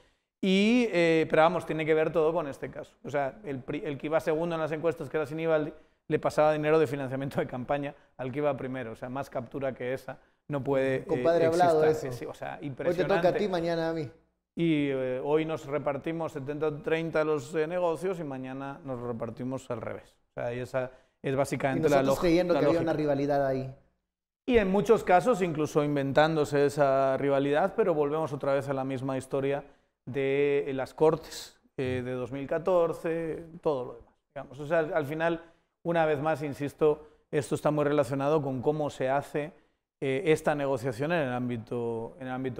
pero vamos, tiene que ver todo con este caso. O sea, el que iba segundo en las encuestas, que era Sinibaldi, le pasaba dinero de financiamiento de campaña al que iba primero. O sea, más captura que esa no puede Compadre, hablado eso. Sí, o sea, impresionante. Hoy te toca a ti, mañana a mí. Y hoy nos repartimos 70-30 los negocios y mañana nos repartimos al revés. O sea, y esa es básicamente la lógica. Creyendo que había una rivalidad ahí. Y en muchos casos incluso inventándose esa rivalidad, pero volvemos otra vez a la misma historia de las Cortes de 2014, todo lo demás, digamos. O sea, al final, una vez más, insisto, esto está muy relacionado con cómo se hace esta negociación en el ámbito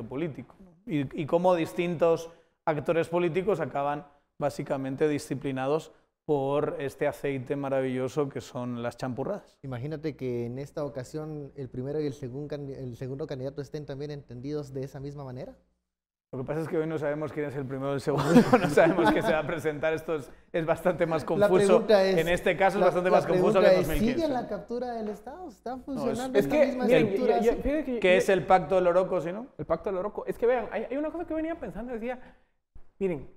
político, ¿no? Y cómo distintos actores políticos acaban básicamente disciplinados por este aceite maravilloso que son las champurradas. Imagínate que en esta ocasión el primero y el segundo candidato estén también entendidos de esa misma manera. Lo que pasa es que hoy no sabemos quién es el primero y el segundo, no sabemos qué se va a presentar. Esto es bastante más confuso. En este caso es bastante más confuso que en 2015. ¿Sigue la captura del Estado? ¿Está funcionando es que, misma estructura? ¿Qué es el Pacto del Oroco, si no? El Pacto del Oroco. Es que vean, hay una cosa que venía pensando, decía, miren,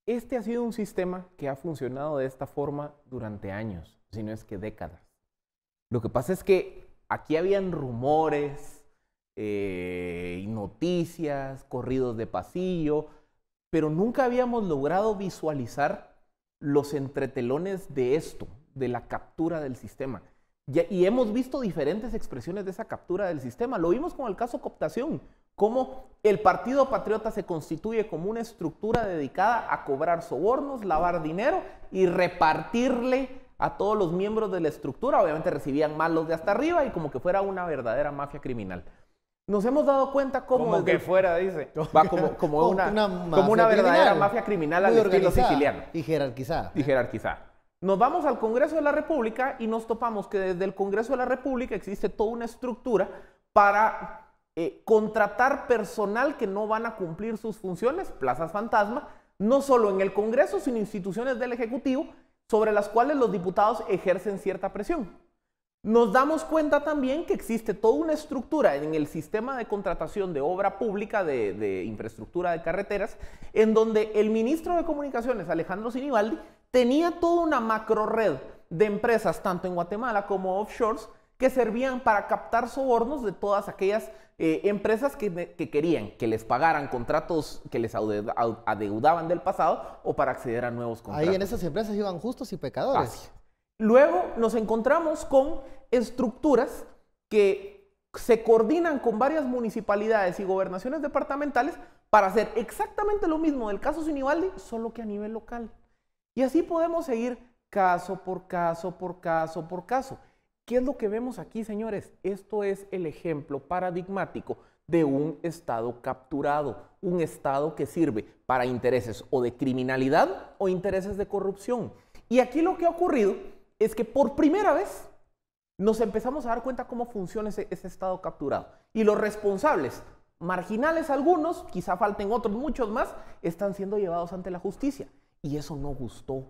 este ha sido un sistema que ha funcionado de esta forma durante años, si no es que décadas. Lo que pasa es que aquí habían rumores, noticias, corridos de pasillo, pero nunca habíamos logrado visualizar los entretelones de esto, de la captura del sistema. Y hemos visto diferentes expresiones de esa captura del sistema. Lo vimos con el caso cooptación, cómo el Partido Patriota se constituye como una estructura dedicada a cobrar sobornos, lavar dinero y repartirle a todos los miembros de la estructura. Obviamente recibían más los de hasta arriba y como que fuera una verdadera mafia criminal. Nos hemos dado cuenta como que fuera, dice. Va como una verdadera mafia criminal al estilo siciliano. Y jerarquizada. Y jerarquizada. Nos vamos al Congreso de la República y nos topamos que desde el Congreso de la República existe toda una estructura para contratar personal que no van a cumplir sus funciones, plazas fantasma, no solo en el Congreso, sino instituciones del Ejecutivo, sobre las cuales los diputados ejercen cierta presión. Nos damos cuenta también que existe toda una estructura en el sistema de contratación de obra pública, de infraestructura de carreteras, en donde el ministro de Comunicaciones, Alejandro Sinibaldi, tenía toda una macro red de empresas, tanto en Guatemala como offshores, que servían para captar sobornos de todas aquellas empresas que querían que les pagaran contratos que les adeudaban del pasado o para acceder a nuevos contratos. Ahí en esas empresas iban justos y pecadores. Así. Luego nos encontramos con estructuras que se coordinan con varias municipalidades y gobernaciones departamentales para hacer exactamente lo mismo del caso Sinibaldi, solo que a nivel local. Y así podemos seguir caso por caso, por caso, por caso. ¿Qué es lo que vemos aquí, señores? Esto es el ejemplo paradigmático de un Estado capturado, un Estado que sirve para intereses o de criminalidad o intereses de corrupción. Y aquí lo que ha ocurrido es que por primera vez nos empezamos a dar cuenta cómo funciona ese Estado capturado. Y los responsables, marginales algunos, quizá falten otros, muchos más, están siendo llevados ante la justicia. Y eso no gustó.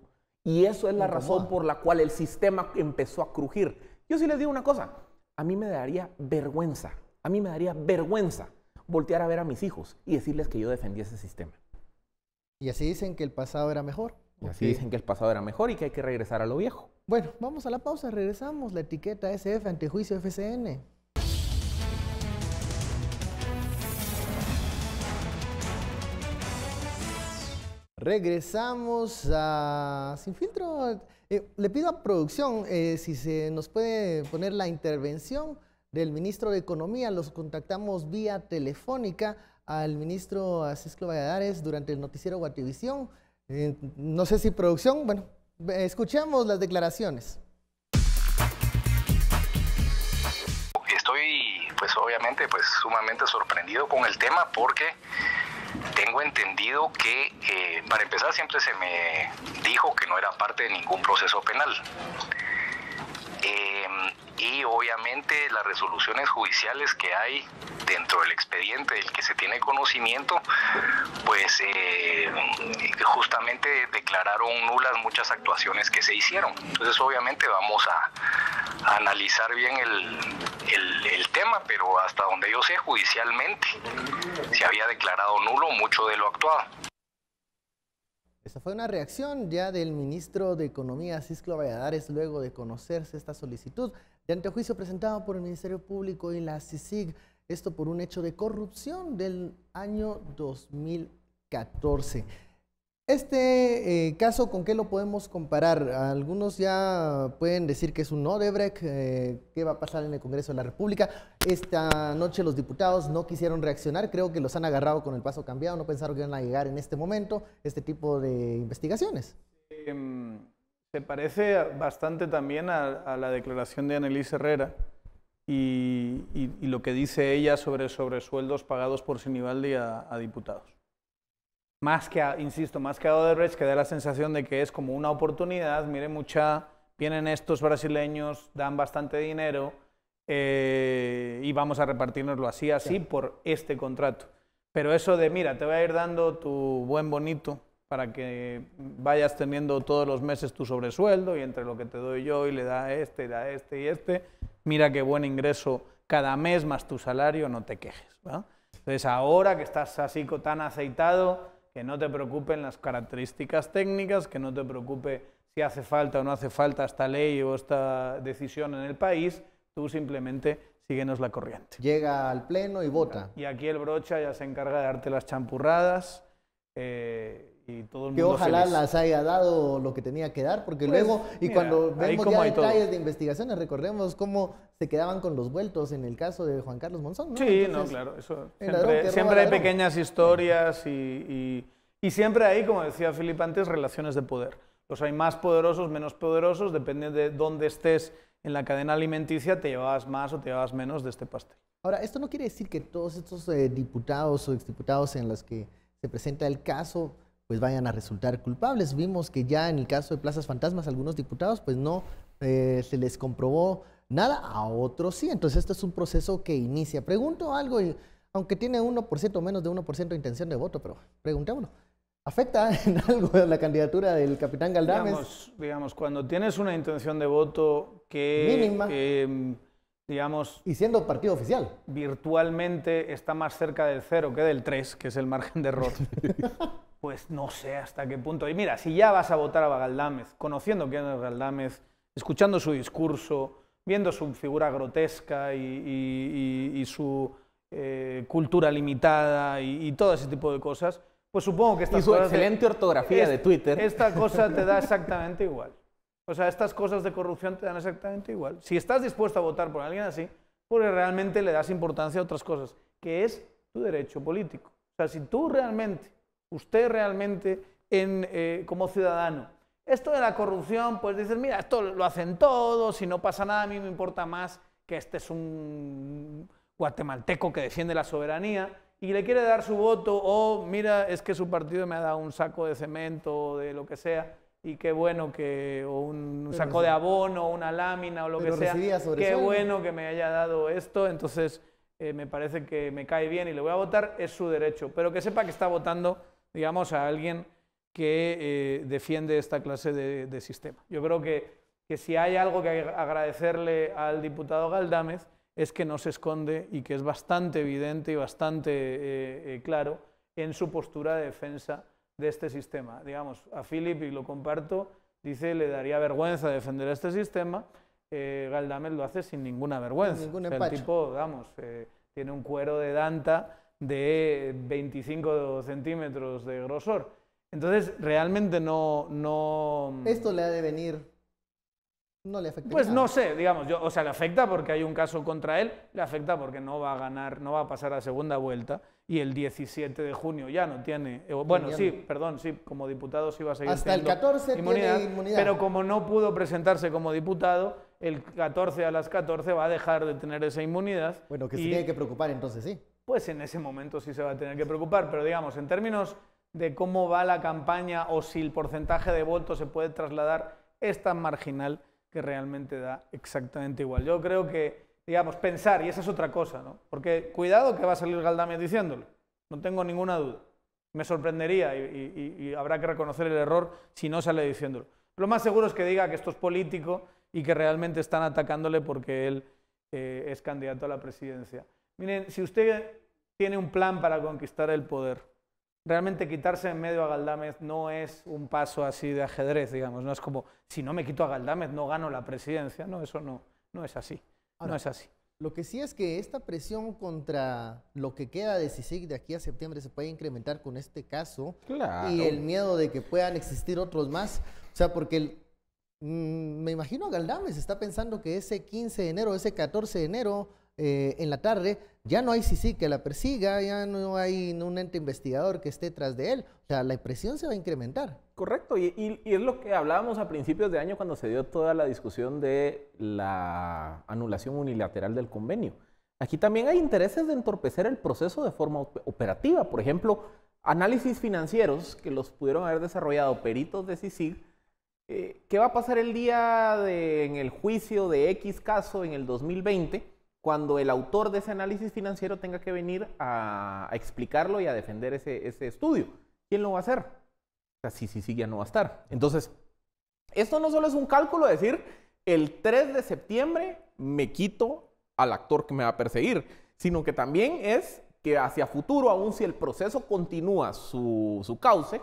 Y eso es la razón por la cual el sistema empezó a crujir. Yo sí les digo una cosa, a mí me daría vergüenza voltear a ver a mis hijos y decirles que yo defendí ese sistema. Y así dicen que el pasado era mejor. Y así dicen que el pasado era mejor y que hay que regresar a lo viejo. Bueno, vamos a la pausa, regresamos. La etiqueta SF, antejuicio FCN. Regresamos a Sin Filtro. Le pido a producción si se nos puede poner la intervención del ministro de Economía. Los contactamos vía telefónica al ministro Cisclo Valladares durante el noticiero Guativisión. No sé si producción, bueno, escuchemos las declaraciones. Estoy, pues obviamente, sumamente sorprendido con el tema porque tengo entendido que, para empezar, siempre se me dijo que no era parte de ningún proceso penal. Y obviamente las resoluciones judiciales que hay dentro del expediente del que se tiene conocimiento, pues justamente declararon nulas muchas actuaciones que se hicieron. Entonces obviamente vamos a analizar bien el tema, pero hasta donde yo sé judicialmente se había declarado nulo mucho de lo actuado. Esa fue una reacción ya del ministro de Economía, Cisclo Valladares, luego de conocerse esta solicitud de antejuicio presentado por el Ministerio Público y la CICIG, esto por un hecho de corrupción del año 2014. Este caso, ¿con qué lo podemos comparar? Algunos ya pueden decir que es un Odebrecht. ¿Qué va a pasar en el Congreso de la República? Esta noche los diputados no quisieron reaccionar, creo que los han agarrado con el paso cambiado, no pensaron que iban a llegar en este momento este tipo de investigaciones. Se parece bastante también a la declaración de Annelise Herrera y lo que dice ella sobre sobresueldos pagados por Sinibaldi a diputados. Más que, insisto, más que a Odebrecht, que da la sensación de que es como una oportunidad. Mire, vienen estos brasileños, dan bastante dinero y vamos a repartirnoslo así por este contrato. Pero eso de, mira, te voy a ir dando tu buen bonito para que vayas teniendo todos los meses tu sobresueldo y entre lo que te doy yo y le da este y este, mira qué buen ingreso cada mes más tu salario, no te quejes, ¿va? Entonces ahora que estás así tan aceitado, que no te preocupen las características técnicas, que no te preocupe si hace falta o no hace falta esta ley o esta decisión en el país, tú simplemente síguenos la corriente. Llega al pleno y vota. Y aquí el Brocha ya se encarga de darte las champurradas y todo el mundo que ojalá feliz. Las haya dado lo que tenía que dar, porque pues, luego, y mira, cuando vemos ya detalles todo. de investigaciones, recordemos cómo se quedaban con los vueltos en el caso de Juan Carlos Monzón, ¿no? Sí, Entonces, no, claro, eso siempre hay pequeñas historias y siempre hay, como decía Filipe antes, relaciones de poder. Los hay más poderosos, menos poderosos, depende de dónde estés en la cadena alimenticia, te llevabas más o te llevabas menos de este pastel. Ahora, esto no quiere decir que todos estos diputados o exdiputados en los que se presenta el caso pues vayan a resultar culpables. Vimos que ya en el caso de Plazas Fantasmas, algunos diputados pues no se les comprobó nada, a otros sí. Entonces esto es un proceso que inicia. Pregunto algo, aunque tiene 1% o menos de 1% de intención de voto, pero preguntémoslo. ¿Afecta en algo la candidatura del capitán Galdames? Digamos, cuando tienes una intención de voto que... mínima. Digamos... Y siendo partido oficial. Virtualmente está más cerca del 0 que del 3, que es el margen de error. Pues no sé hasta qué punto. Y mira, si ya vas a votar a Galdames, conociendo quién es Galdames, escuchando su discurso, viendo su figura grotesca y su cultura limitada y todo ese tipo de cosas, pues supongo que estas cosas... Y su cosas excelente ortografía de Twitter. Esta cosa te da exactamente igual. O sea, estas cosas de corrupción te dan exactamente igual. Si estás dispuesto a votar por alguien así, porque realmente le das importancia a otras cosas, que es tu derecho político. O sea, si tú realmente, usted realmente, como ciudadano, Esto de la corrupción, pues dices, mira, esto lo hacen todos, y no pasa nada, a mí me importa más que este es un guatemalteco que defiende la soberanía y le quiere dar su voto, o mira, es que su partido me ha dado un saco de cemento o de lo que sea, y qué bueno que, o un saco de abono, o una lámina, o lo que sea, qué bueno que me haya dado esto, entonces me parece que me cae bien y le voy a votar, es su derecho, pero que sepa que está votando, digamos, a alguien que defiende esta clase de sistema. Yo creo que si hay algo que agradecerle al diputado Galdámez es que no se esconde y que es bastante evidente y bastante claro en su postura de defensa de este sistema. Digamos, a Philip, y lo comparto, dice le daría vergüenza defender este sistema, Galdámez lo hace sin ninguna vergüenza. Sin ningún o sea, el tipo, vamos, tiene un cuero de danta de 25 centímetros de grosor. Entonces, realmente no... Esto le ha de venir... No le afecta. Pues no sé, digamos, o sea, le afecta porque hay un caso contra él, le afecta porque no va a ganar, no va a pasar a segunda vuelta y el 17 de junio ya no tiene, bueno, sí, perdón, sí, como diputado sí va a seguir hasta el 14 tiene inmunidad. Pero como no pudo presentarse como diputado, el 14 a las 14 va a dejar de tener esa inmunidad. Bueno, que se tiene que preocupar entonces, sí. Pues en ese momento sí se va a tener que preocupar, pero digamos, en términos de cómo va la campaña o si el porcentaje de votos se puede trasladar, es tan marginal que realmente da exactamente igual. Yo creo que, digamos, pensar, y esa es otra cosa, ¿no? Porque cuidado que va a salir Galdámez diciéndolo, no tengo ninguna duda. Me sorprendería y habrá que reconocer el error si no sale diciéndolo. Lo más seguro es que diga que esto es político y que realmente están atacándole porque él es candidato a la presidencia. Miren, si usted tiene un plan para conquistar el poder, realmente quitarse en medio a Galdámez no es un paso así de ajedrez, digamos, no es como, si no me quito a Galdámez no gano la presidencia, no, eso no es así, no es así. Lo que sí es que esta presión contra lo que queda de CICIG de aquí a septiembre se puede incrementar con este caso. Claro. Y el miedo de que puedan existir otros más, o sea, porque me imagino Galdámez está pensando que ese 15 de enero, ese 14 de enero, en la tarde, ya no hay CICIG que la persiga, ya no hay un ente investigador que esté tras de él. O sea, la presión se va a incrementar. Correcto, y es lo que hablábamos a principios de año cuando se dio toda la discusión de la anulación unilateral del convenio. Aquí también hay intereses de entorpecer el proceso de forma operativa. Por ejemplo, análisis financieros que los pudieron haber desarrollado peritos de CICIG. ¿Qué va a pasar el día en el juicio de X caso en el 2020? Cuando el autor de ese análisis financiero tenga que venir a explicarlo y a defender ese estudio. ¿Quién lo va a hacer? O sea, sí, ya no va a estar. Entonces, esto no solo es un cálculo de decir, el 3 de septiembre me quito al actor que me va a perseguir, sino que también es que hacia futuro, aun si el proceso continúa su cauce,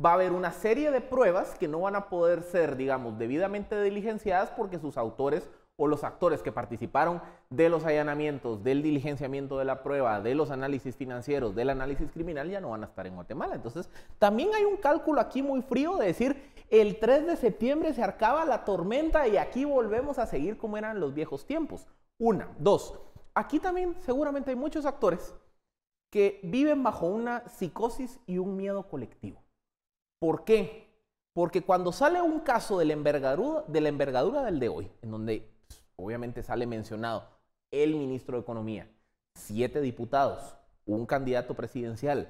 va a haber una serie de pruebas que no van a poder ser, digamos, debidamente diligenciadas porque sus autores o los actores que participaron de los allanamientos, del diligenciamiento de la prueba, de los análisis financieros, del análisis criminal, ya no van a estar en Guatemala. Entonces, también hay un cálculo aquí muy frío de decir, el 3 de septiembre se acaba la tormenta y aquí volvemos a seguir como eran los viejos tiempos. Una. Dos, aquí también seguramente hay muchos actores que viven bajo una psicosis y un miedo colectivo. ¿Por qué? Porque cuando sale un caso de la envergadura del de hoy, en donde obviamente sale mencionado el ministro de Economía, 7 diputados, un candidato presidencial,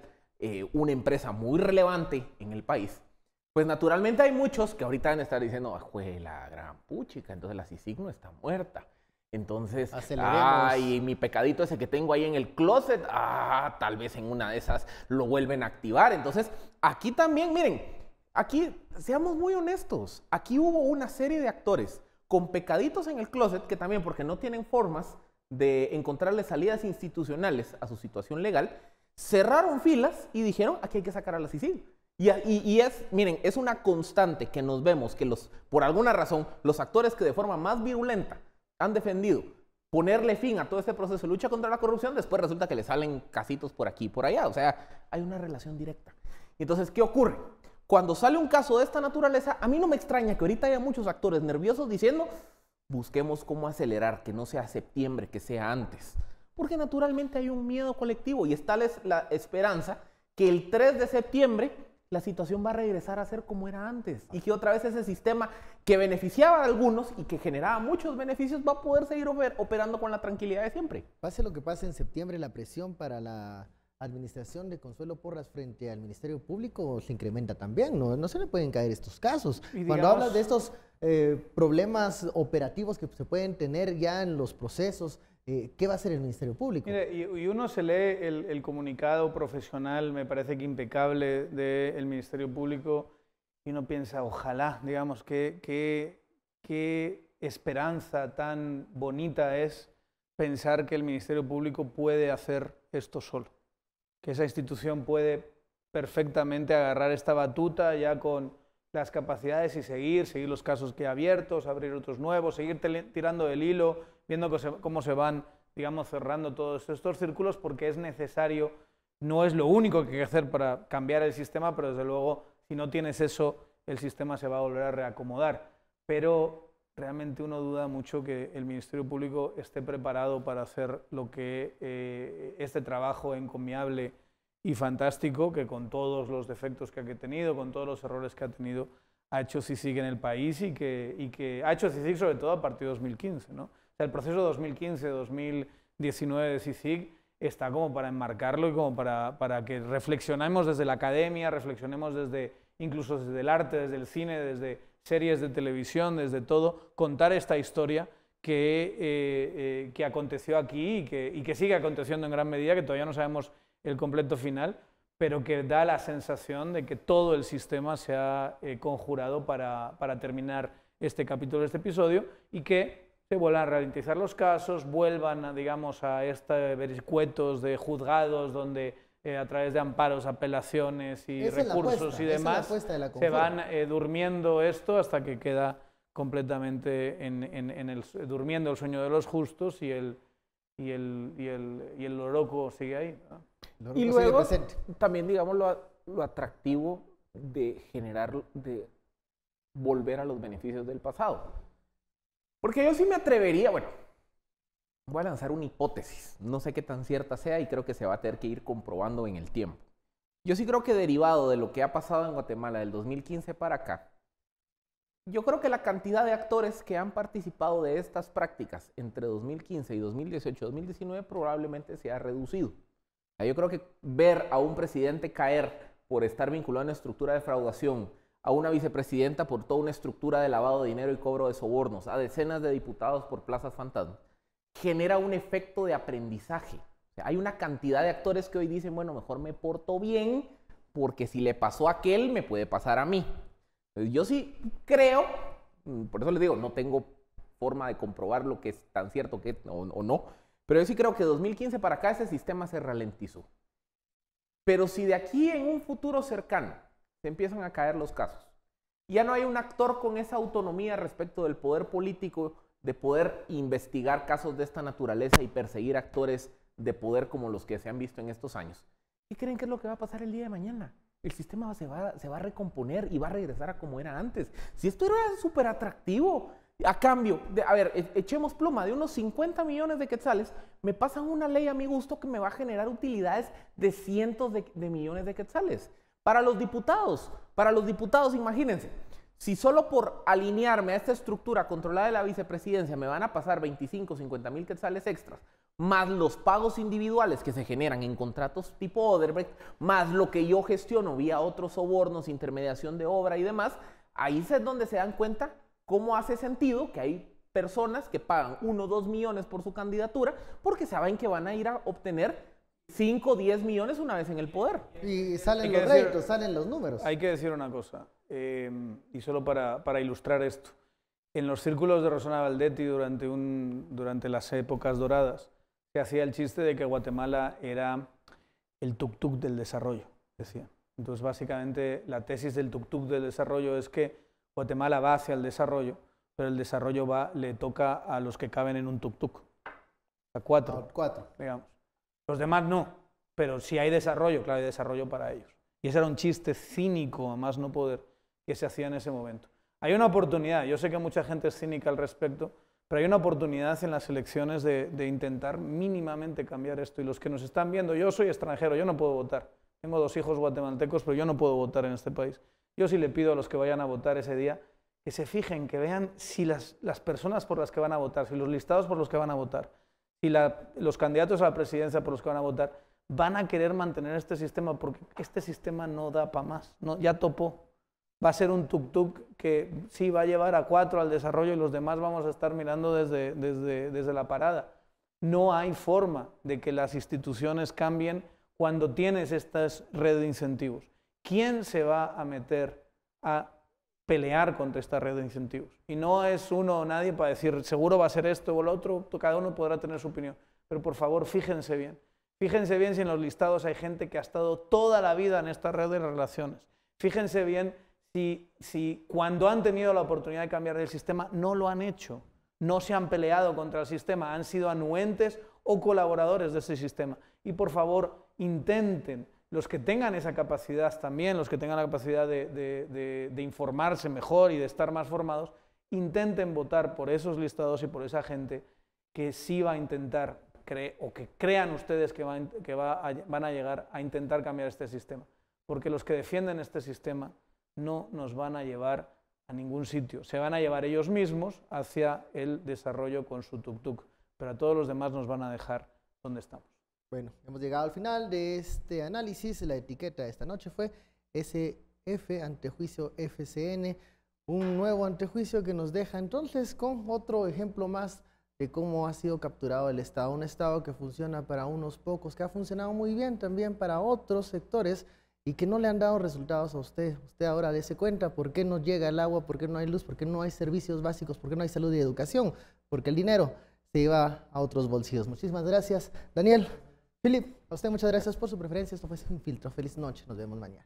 una empresa muy relevante en el país, pues naturalmente hay muchos que ahorita van a estar diciendo, ¡jue la gran puchica! Entonces la CICIG no está muerta. Entonces, ay, mi pecadito ese que tengo ahí en el closet, tal vez en una de esas lo vuelven a activar. Entonces, aquí también, miren, aquí seamos muy honestos, aquí hubo una serie de actores con pecaditos en el closet que también, porque no tienen formas de encontrarle salidas institucionales a su situación legal, cerraron filas y dijeron, aquí hay que sacar a la CICIG. Y miren, es una constante que nos vemos que por alguna razón, los actores que de forma más virulenta han defendido ponerle fin a todo este proceso de lucha contra la corrupción, después resulta que le salen casitos por aquí y por allá. O sea, hay una relación directa. Entonces, ¿qué ocurre? Cuando sale un caso de esta naturaleza, a mí no me extraña que ahorita haya muchos actores nerviosos diciendo, busquemos cómo acelerar, que no sea septiembre, que sea antes. Porque naturalmente hay un miedo colectivo y es tal es la esperanza que el 3 de septiembre la situación va a regresar a ser como era antes y que otra vez ese sistema que beneficiaba a algunos y que generaba muchos beneficios va a poder seguir operando con la tranquilidad de siempre. Pase lo que pase en septiembre, la presión para la administración de Consuelo Porras frente al Ministerio Público se incrementa también, no se le pueden caer estos casos. Cuando hablas de estos problemas operativos que se pueden tener ya en los procesos, ¿qué va a hacer el Ministerio Público? Mire, y uno se lee el comunicado profesional, me parece que impecable, del Ministerio Público y uno piensa, ojalá, digamos, qué esperanza tan bonita es pensar que el Ministerio Público puede hacer esto solo, que esa institución puede perfectamente agarrar esta batuta ya con las capacidades y seguir los casos que hay abiertos, abrir otros nuevos, seguir tirando del hilo, viendo cómo se van, digamos, cerrando todos estos círculos, porque es necesario, no es lo único que hay que hacer para cambiar el sistema, pero desde luego, si no tienes eso, el sistema se va a volver a reacomodar. Pero realmente uno duda mucho que el Ministerio Público esté preparado para hacer lo que este trabajo encomiable y fantástico, que con todos los defectos que ha tenido, con todos los errores que ha tenido, ha hecho CICIG en el país y que ha hecho CICIG sobre todo a partir de 2015, ¿no? O sea, el proceso 2015-2019 de CICIG está como para enmarcarlo y como para que reflexionemos desde la academia, reflexionemos incluso desde el arte, desde el cine, desde series de televisión, desde todo, contar esta historia que aconteció aquí y que sigue aconteciendo en gran medida, que todavía no sabemos el completo final, pero que da la sensación de que todo el sistema se ha conjurado para terminar este capítulo, este episodio, y que se vuelvan a ralentizar los casos, vuelvan, digamos, a estos vericuetos de juzgados donde a través de amparos, apelaciones y recursos y demás se van durmiendo esto hasta que queda completamente durmiendo el sueño de los justos y el loroco sigue ahí, ¿no? Y luego también, digamos, lo atractivo de volver a los beneficios del pasado. Porque yo sí me atrevería, bueno, voy a lanzar una hipótesis, no sé qué tan cierta sea y creo que se va a tener que ir comprobando en el tiempo. Yo sí creo que derivado de lo que ha pasado en Guatemala del 2015 para acá, yo creo que la cantidad de actores que han participado de estas prácticas entre 2015 y 2018-2019 probablemente se ha reducido. Yo creo que ver a un presidente caer por estar vinculado a una estructura de defraudación, a una vicepresidenta por toda una estructura de lavado de dinero y cobro de sobornos, a decenas de diputados por plazas fantasmas, genera un efecto de aprendizaje. O sea, hay una cantidad de actores que hoy dicen, bueno, mejor me porto bien, porque si le pasó a aquel, me puede pasar a mí. Entonces, yo sí creo, por eso les digo, no tengo forma de comprobar lo que es tan cierto que o no, pero yo sí creo que de 2015 para acá ese sistema se ralentizó. Pero si de aquí en un futuro cercano se empiezan a caer los casos, ya no hay un actor con esa autonomía respecto del poder político de poder investigar casos de esta naturaleza y perseguir actores de poder como los que se han visto en estos años. ¿Qué creen que es lo que va a pasar el día de mañana? El sistema se va a recomponer y va a regresar a como era antes. Si esto era súper atractivo, a cambio, a ver, echemos pluma, de unos 50 millones de quetzales, me pasan una ley a mi gusto que me va a generar utilidades de cientos de millones de quetzales. Para los diputados, imagínense, si solo por alinearme a esta estructura controlada de la vicepresidencia me van a pasar 25, 50 mil quetzales extras, más los pagos individuales que se generan en contratos tipo Odebrecht, más lo que yo gestiono vía otros sobornos, intermediación de obra y demás, ahí es donde se dan cuenta cómo hace sentido que hay personas que pagan 1 o 2 millones por su candidatura porque saben que van a ir a obtener 5 o 10 millones una vez en el poder. Y salen los réditos, salen los números. Hay que decir una cosa, y solo para ilustrar esto. En los círculos de Rosana Valdetti durante las épocas doradas se hacía el chiste de que Guatemala era el tuk-tuk del desarrollo, decían. Entonces, básicamente, la tesis del tuk-tuk del desarrollo es que Guatemala va hacia el desarrollo, pero el desarrollo le toca a los que caben en un tuk-tuk. A 4, digamos. Los demás no, pero si hay desarrollo, claro, hay desarrollo para ellos. Y ese era un chiste cínico, a más no poder, que se hacía en ese momento. Hay una oportunidad, yo sé que mucha gente es cínica al respecto, pero hay una oportunidad en las elecciones de intentar mínimamente cambiar esto. Y los que nos están viendo, yo soy extranjero, yo no puedo votar Tengo 2 hijos guatemaltecos, pero yo no puedo votar en este país. Yo sí le pido a los que vayan a votar ese día que se fijen, que vean si las personas por las que van a votar, si los listados por los que van a votar, si los candidatos a la presidencia por los que van a votar, van a querer mantener este sistema, porque este sistema no da para más, no, ya topó. Va a ser un tuk-tuk que sí va a llevar a 4 al desarrollo y los demás vamos a estar mirando desde la parada. No hay forma de que las instituciones cambien cuando tienes estas redes de incentivos. ¿Quién se va a meter a pelear contra esta red de incentivos? Y no es uno o nadie para decir seguro va a ser esto o lo otro, cada uno podrá tener su opinión. Pero por favor, fíjense bien. Fíjense bien si en los listados hay gente que ha estado toda la vida en esta red de relaciones. Fíjense bien si cuando han tenido la oportunidad de cambiar el sistema no lo han hecho. No se han peleado contra el sistema, han sido anuentes o colaboradores de ese sistema. Y por favor, intenten, los que tengan esa capacidad también, los que tengan la capacidad de informarse mejor y de estar más formados, intenten votar por esos listados y por esa gente que sí va a intentar, o que crean ustedes que van a llegar a intentar cambiar este sistema. Porque los que defienden este sistema no nos van a llevar a ningún sitio. Se van a llevar ellos mismos hacia el desarrollo con su tuk-tuk, pero a todos los demás nos van a dejar donde estamos. Bueno, hemos llegado al final de este análisis. La etiqueta de esta noche fue SF, antejuicio FCN, un nuevo antejuicio que nos deja entonces con otro ejemplo más de cómo ha sido capturado el Estado. Un Estado que funciona para unos pocos, que ha funcionado muy bien también para otros sectores y que no le han dado resultados a usted. Usted ahora dése cuenta por qué no llega el agua, por qué no hay luz, por qué no hay servicios básicos, por qué no hay salud y educación, porque el dinero se iba a otros bolsillos. Muchísimas gracias, Daniel. Philip, a usted muchas gracias por su preferencia. Esto fue Sin Filtro. Feliz noche. Nos vemos mañana.